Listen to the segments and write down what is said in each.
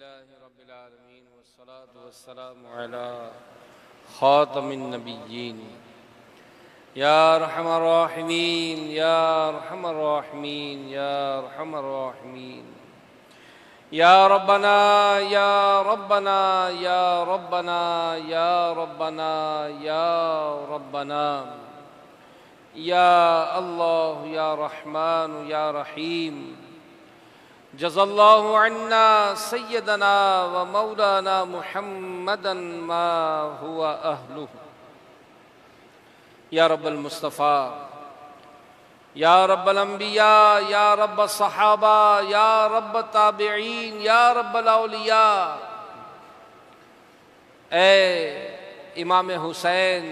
لله رب العالمين والصلاة والسلام على خاتم النبيين يا أرحم الراحمين يا أرحم الراحمين يا أرحم الراحمين يا ربنا يا ربنا يا ربنا يا ربنا يا ربنا يا الله يا رحمن يا رحيم جزا الله عنا سيدنا ومولانا محمدا ما هو أهله يا رب المصطفى يا رب الأنبياء يا رب الصحابة يا رب التابعين يا رب الأولياء اے امام حسین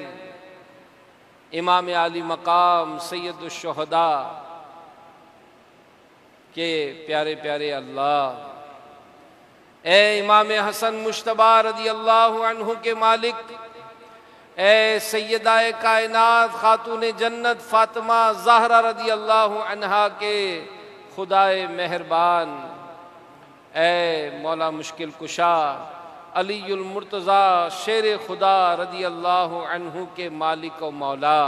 امام عالی مقام سید الشہداء کہ پیارے پیارے اللہ، اے امام حسن مجتبیٰ رضی اللہ عنہ کے مالک، اے سیدہ کائنات خاتون جنت فاطمہ زہرا رضی اللہ عنہا کے خدائے مہربان، اے مولا مشکل کشا علی المرتضیٰ شیر خدا رضی اللہ عنہ کے مالک و مولا،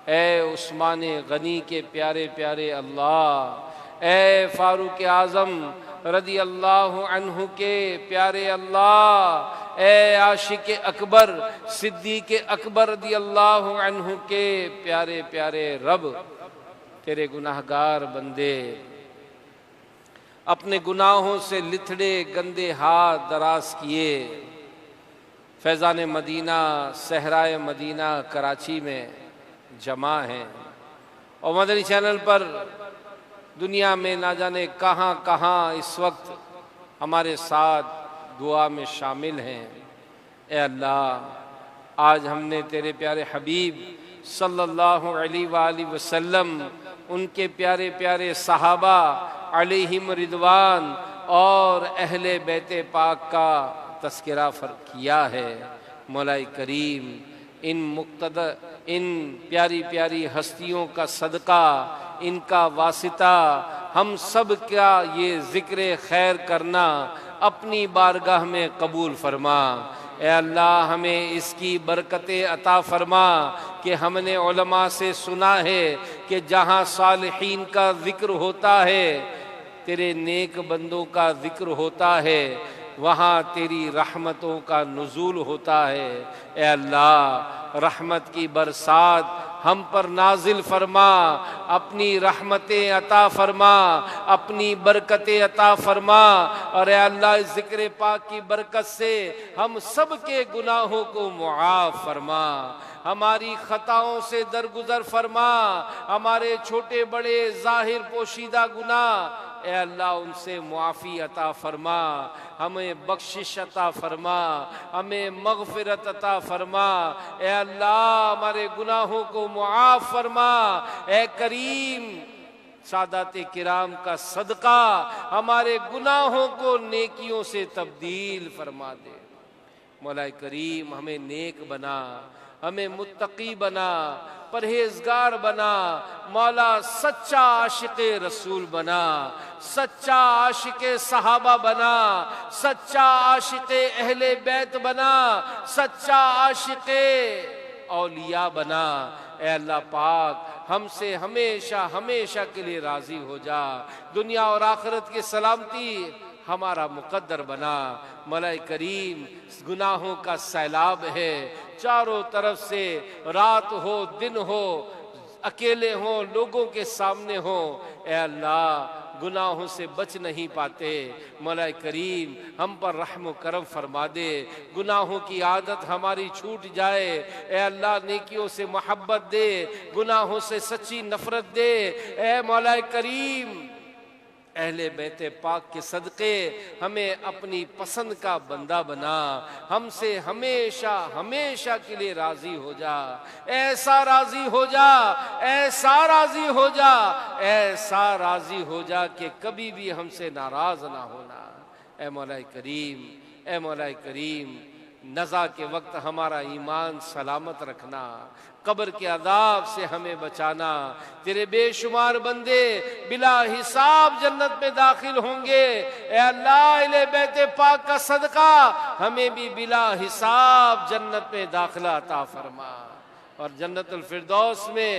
اے عثمان غنی کے پیارے پیارے اللہ، اے فاروق اعظم رضی اللہ عنہ کے پیارے اللہ، اے عاشق اکبر صدیق اکبر رضی اللہ عنہ کے پیارے پیارے رب، تیرے گناہگار بندے اپنے گناہوں سے لتھڑے گندے ہاتھ دراز کیے فیضان مدینہ صحرائے مدینہ کراچی میں جمع ہیں، اور مدنی چینل پر دنیا میں نہ جانے کہاں کہاں اس وقت ہمارے ساتھ دعا میں شامل ہیں۔ اے اللہ، آج ہم نے تیرے پیارے حبیب صلی اللہ علیہ وآلہ وسلم، ان کے پیارے پیارے صحابہ علیہم رضوان اور اہل بیت پاک کا تذکرہ کیا ہے۔ مولا کریم، ان پیاری پیاری ہستیوں کا صدقہ، ان کا واسطہ ہم سب کا یہ ذکر خیر کرنا اپنی بارگاہ میں قبول فرما۔ اے اللہ، ہمیں اس کی برکتیں عطا فرما کہ ہم نے علماء سے سنا ہے کہ جہاں صالحین کا ذکر ہوتا ہے، تیرے نیک بندوں کا ذکر ہوتا ہے، وہاں تیری رحمتوں کا نزول ہوتا ہے۔ اے اللہ، رحمت کی برسات ہم پر نازل فرما، اپنی رحمتیں عطا فرما، اپنی برکتیں عطا فرما، اور اے اللہ، اس ذکر پاک کی برکت سے ہم سب کے گناہوں کو معاف فرما، ہماری خطاؤں سے درگزر فرما، ہمارے چھوٹے بڑے ظاہر پوشیدہ گناہ اے اللہ ان سے معافی عطا فرما، ہمیں بخشش عطا فرما، ہمیں مغفرت عطا فرما۔ اے اللہ، ہمارے گناہوں کو معاف فرما۔ اے کریم، سادات کرام کا صدقہ ہمارے گناہوں کو نیکیوں سے تبدیل فرما دے۔ مولا کریم، ہمیں نیک بنا، ہمیں متقی بنا، پرہیزگار بنا، مولا سچا عاشق رسول بنا، سچا عاشق صحابہ بنا، سچا عاشق اہل بیت بنا، سچا عاشق اولیاء بنا۔ اے اللہ پاک، ہم سے ہمیشہ ہمیشہ کے لیے راضی ہو جا، دنیا اور آخرت کی سلامتی ہمارا مقدر بنا۔ مولا کریم، گناہوں کا سیلاب ہے، چاروں طرف سے، رات ہو دن ہو، اکیلے ہوں لوگوں کے سامنے ہوں، اے اللہ گناہوں سے بچ نہیں پاتے۔ مولا کریم، ہم پر رحم و کرم فرما دے، گناہوں کی عادت ہماری چھوٹ جائے۔ اے اللہ، نیکیوں سے محبت دے، گناہوں سے سچی نفرت دے۔ اے مولا کریم، اہل بیت پاک کے صدقے ہمیں اپنی پسند کا بندہ بنا، ہم سے ہمیشہ ہمیشہ کے لیے راضی ہو جا، ایسا راضی ہو جا، ایسا راضی ہو جا، ایسا راضی ہو جا کہ کبھی بھی ہم سے ناراض نہ ہونا۔ اے مولا کریم، اے مولا کریم، نزا کے وقت ہمارا ایمان سلامت رکھنا، قبر کے عذاب سے ہمیں بچانا۔ تیرے بے شمار بندے بلا حساب جنت میں داخل ہوں گے، اے اللہ اہل بیت پاک کا صدقہ ہمیں بھی بلا حساب جنت میں داخلہ عطا فرما، اور جنت الفردوس میں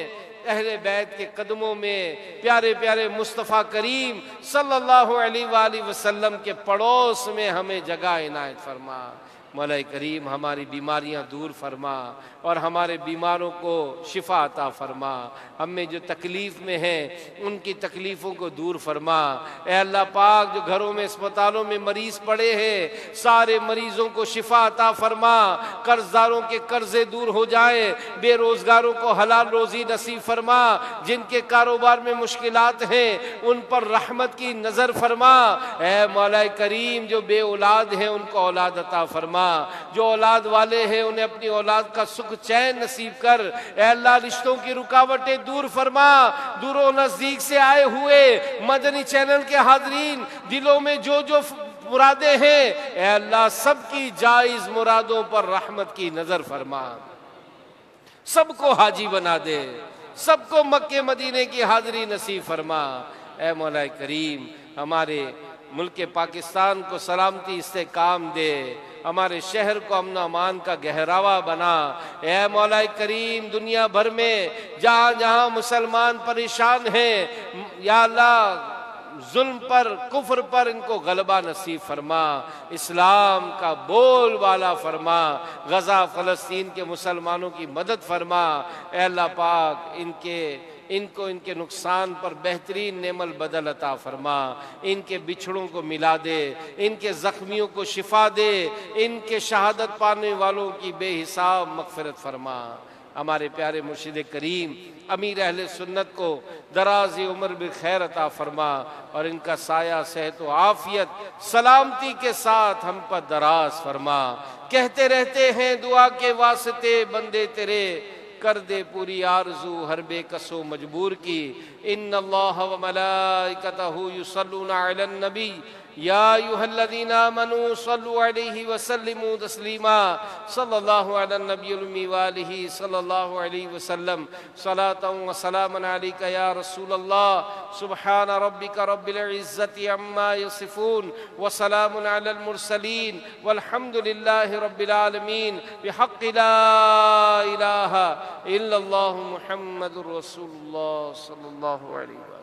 اہل بیت کے قدموں میں پیارے پیارے مصطفیٰ کریم صلی اللہ علیہ وآلہ وسلم کے پڑوس میں ہمیں جگہ عنایت فرما۔ مولا کریم ہماری بیماریاں دور فرما اور ہمارے بیماروں کو شفا عطا فرما، ہم میں جو تکلیف میں ہیں ان کی تکلیفوں کو دور فرما۔ اے اللہ پاک جو گھروں میں اسپتالوں میں مریض پڑے ہیں سارے مریضوں کو شفا عطا فرما، قرض داروں کے قرضے دور ہو جائیں، بے روزگاروں کو حلال روزی نصیب فرما، جن کے کاروبار میں مشکلات ہیں ان پر رحمت کی نظر فرما۔ اے مولا کریم جو بے اولاد ہیں ان کو اولاد عطا فرما، جو اولاد والے ہیں انہیں اپنی اولاد کا سکھ چین نصیب کر۔ اے اللہ رشتوں کی رکاوٹیں دور فرما، دور و نزدیک سے آئے ہوئے مدنی چینل کے حاضرین دلوں میں جو مرادیں ہیں اے اللہ سب کی جائز مرادوں پر رحمت کی نظر فرما، سب کو حاجی بنا دے، سب کو مکے مدینے کی حاضری نصیب فرما۔ اے مولا کریم ہمارے ملک پاکستان کو سلامتی استحکام دے، ہمارے شہر کو امن و امان کا گہراوا بنا۔ اے مولا کریم دنیا بھر میں جہاں جہاں مسلمان پریشان ہیں یا اللہ ظلم پر کفر پر ان کو غلبہ نصیب فرما، اسلام کا بول بالا فرما، غزہ فلسطین کے مسلمانوں کی مدد فرما۔ اے اللہ پاک ان کے نقصان پر بہترین نعم البدل عطا فرما، ان کے بچھڑوں کو ملا دے، ان کے زخمیوں کو شفا دے، ان کے شہادت پانے والوں کی بے حساب مغفرت فرما۔ ہمارے پیارے مرشد کریم امیر اہل سنت کو دراز عمر بخیر عطا فرما، اور ان کا سایہ صحت و عافیت سلامتی کے ساتھ ہم پر دراز فرما۔ کہتے رہتے ہیں دعا کے واسطے بندے تیرے، کر دے پوری آرزو ہر بے کس و مجبور کی۔ ان اللہ و ملائکتہ یصلون علی النبی یا ایھا الذین آمنوا صلوا علیہ وسلموا تسلیما، صلی اللہ علی النبی الامی وآلہ صلی اللہ علیہ وسلم، صلاۃ و سلاما علیک یا رسول اللہ، سبحان ربک رب العزت عما یصفون وسلام علی المرسلین والحمد للہ رب العالمین، بحق لا الہ الا اللہ محمد رسول اللہ صلی اللہ علیہ وسلم۔